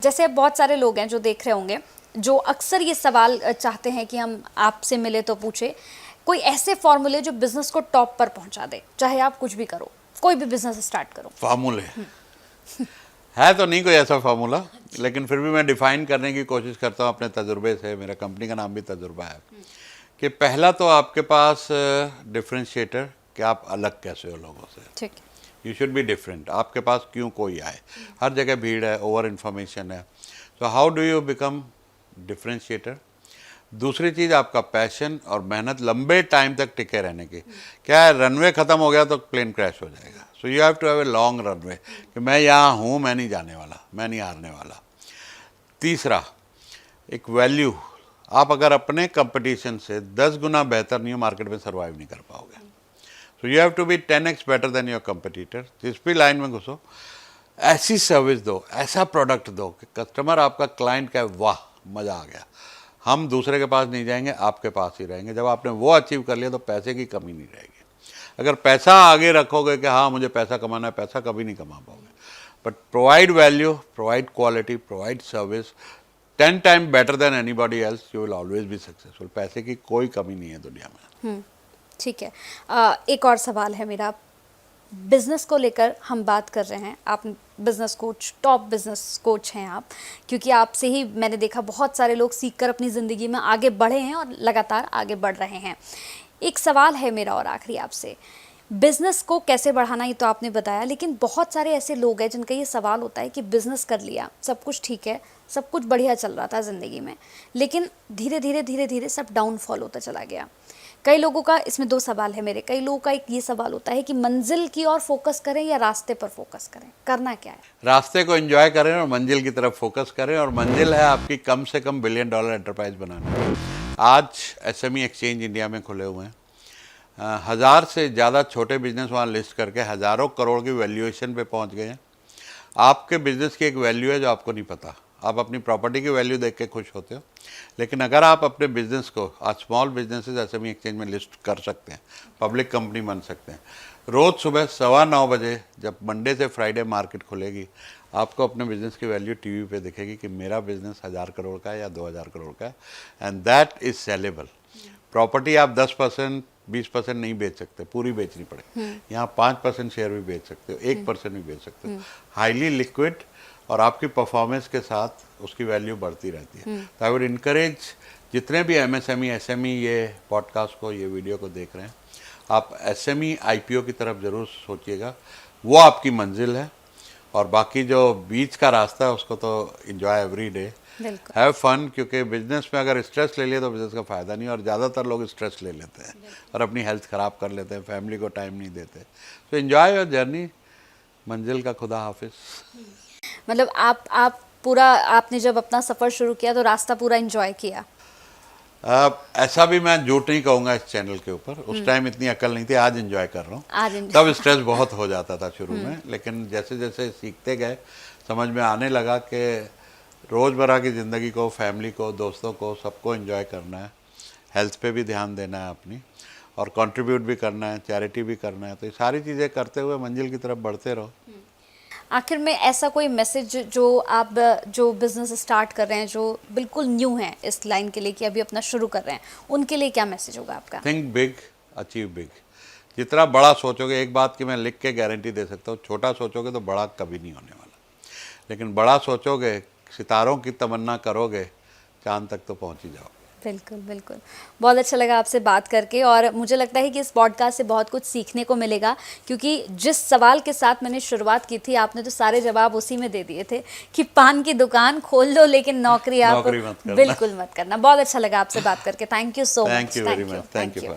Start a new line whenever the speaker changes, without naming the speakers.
जैसे अब बहुत सारे लोग हैं जो देख रहे होंगे जो अक्सर ये सवाल चाहते हैं कि हम आपसे मिले तो पूछे कोई ऐसे फॉर्मूले जो बिजनेस को टॉप पर पहुंचा दे, चाहे आप कुछ भी करो, कोई भी बिजनेस स्टार्ट करो।
फार्मूले है तो नहीं कोई ऐसा फार्मूला, लेकिन फिर भी मैं डिफाइन करने की कोशिश करता हूँ अपने तजुर्बे से। मेरा कंपनी का नाम भी तजुर्बा है कि पहला तो आपके पास डिफरेंशिएटर कि आप अलग कैसे हो लोगों से।
ठीक,
यू शुड बी डिफरेंट। आपके पास क्यों कोई आए, हर जगह भीड़ है, ओवर इन्फॉर्मेशन है, तो how do you become differentiator. दूसरी चीज़ आपका पैशन और मेहनत लंबे टाइम तक टिके रहने की। क्या है, रनवे ख़त्म हो गया तो प्लेन क्रैश हो जाएगा। So you have to have a long runway कि मैं यहाँ हूँ, मैं नहीं जाने वाला, मैं नहीं हारने वाला। तीसरा, एक वैल्यू। आप अगर अपने कंपटीशन से 10 गुना बेहतर नहीं हो, मार्केट में सर्वाइव नहीं कर पाओगे। So you have to be 10x better than your competitor. जिस भी लाइन में घुसो, ऐसी सर्विस दो, ऐसा प्रोडक्ट दो कि कस्टमर आपका क्लाइंट कहे वाह मज़ा आ गया, हम दूसरे के पास नहीं जाएंगे, आपके पास ही रहेंगे। जब आपने वो अचीव कर लिया तो पैसे की कमी नहीं रहेगी। अगर पैसा आगे रखोगे कि हाँ मुझे पैसा कमाना है, पैसा कभी नहीं कमा पाओगे। But provide value, provide quality, provide service 10 time better than anybody else, you will always be successful. पैसे की कोई कमी नहीं है दुनिया में।
ठीक है। एक और सवाल है मेरा, बिजनेस को लेकर हम बात कर रहे हैं। आप business coach, top business coach हैं आप, क्योंकि आपसे ही मैंने देखा बहुत सारे लोग सीखकर अपनी ज़िंदगी में आगे बढ़े हैं और लगातार आगे बढ़ रहे हैं। एक सवाल है मेरा और आखिरी आपसे, बिज़नेस को कैसे बढ़ाना ये तो आपने बताया, लेकिन बहुत सारे ऐसे लोग हैं जिनका ये सवाल होता है कि बिज़नेस कर लिया, सब कुछ ठीक है, सब कुछ बढ़िया चल रहा था ज़िंदगी में, लेकिन धीरे धीरे सब डाउनफॉल होता चला गया। कई लोगों का, इसमें दो सवाल है मेरे, कई लोगों का एक ये सवाल होता है कि मंजिल की ओर फोकस करें या रास्ते पर फोकस करें, करना क्या है?
रास्ते को एंजॉय करें और मंजिल की तरफ फोकस करें। और मंजिल है आपकी कम से कम $1 बिलियन एंटरप्राइज बनाना। आज एसएमई एक्सचेंज इंडिया में खुले हुए हैं। 1000 से ज़्यादा छोटे बिजनेस वहाँ लिस्ट करके हज़ारों करोड़ की वैल्यूएशन पे पहुँच गए हैं। आपके बिजनेस की एक वैल्यू है जो आपको नहीं पता। आप अपनी प्रॉपर्टी की वैल्यू देख के खुश होते हो, लेकिन अगर आप अपने बिजनेस को, आज स्मॉल बिजनेसेस एसएमई एक्सचेंज में लिस्ट कर सकते हैं, पब्लिक कंपनी बन सकते हैं। रोज़ सुबह 9:15 बजे जब मंडे से फ्राइडे मार्केट खुलेगी, आपको अपने बिजनेस की वैल्यू टीवी पे दिखेगी कि मेरा बिजनेस 1000 करोड़ का है या 2000 करोड़ का है, and that is saleable. Property आप 10%, 20% नहीं बेच सकते, पूरी बेचनी पड़े। यहाँ 5% शेयर भी बेच सकते हो, 1% भी बेच सकते हो। हाईली लिक्विड और आपकी परफॉर्मेंस के साथ उसकी वैल्यू बढ़ती रहती है। तो आई वुड इनकरेज जितने भी एमएसएमई, एसएमई ये पॉडकास्ट को, ये वीडियो को देख रहे हैं, आप एसएमई आईपीओ की तरफ ज़रूर सोचिएगा। वो आपकी मंजिल है, और बाकी जो बीच का रास्ता है उसको तो enjoy every day, have fun. क्योंकि बिजनेस में अगर स्ट्रेस ले लिया तो बिजनेस का फ़ायदा नहीं, और ज़्यादातर लोग स्ट्रेस ले लेते हैं और अपनी हेल्थ ख़राब कर लेते हैं, फैमिली को टाइम नहीं देते। तो एंजॉय योर जर्नी, मंजिल का खुदा हाफिज।
मतलब आप पूरा, आपने जब अपना सफ़र शुरू किया तो रास्ता पूरा एंजॉय किया?
ऐसा भी मैं झूठ नहीं कहूँगा इस चैनल के ऊपर। उस टाइम इतनी अकल नहीं थी, आज एंजॉय कर रहा हूँ। तब स्ट्रेस बहुत हो जाता था शुरू में, लेकिन जैसे जैसे सीखते गए समझ में आने लगा कि रोज़मर्रा की ज़िंदगी को, फैमिली को, दोस्तों को, सबको एंजॉय करना है, हेल्थ पे भी ध्यान देना है अपनी, और कंट्रीब्यूट भी करना है, चैरिटी भी करना है। तो ये सारी चीज़ें करते हुए मंजिल की तरफ बढ़ते रहो।
आखिर में ऐसा कोई मैसेज जो आप, जो बिजनेस स्टार्ट कर रहे हैं, जो बिल्कुल न्यू हैं इस लाइन के लिए कि अभी अपना शुरू कर रहे हैं, उनके लिए क्या मैसेज होगा आपका?
Think big, achieve big. जितना बड़ा सोचोगे, एक बात की मैं लिख के गारंटी दे सकता हूँ, छोटा सोचोगे तो बड़ा कभी नहीं होने वाला, लेकिन बड़ा सोचोगे, सितारों की तमन्ना करोगे, चांद तक तो पहुँच ही जाओगे।
बिल्कुल बिल्कुल। बहुत अच्छा लगा आपसे बात करके, और मुझे लगता है कि इस पॉडकास्ट से बहुत कुछ सीखने को मिलेगा, क्योंकि जिस सवाल के साथ मैंने शुरुआत की थी, आपने तो सारे जवाब उसी में दे दिए थे कि पान की दुकान खोल लो लेकिन नौकरी आप
नौकरी मत करना।
बिल्कुल मत करना। बहुत अच्छा लगा आपसे बात करके। Thank you so much.
Thank you very much. Thank you.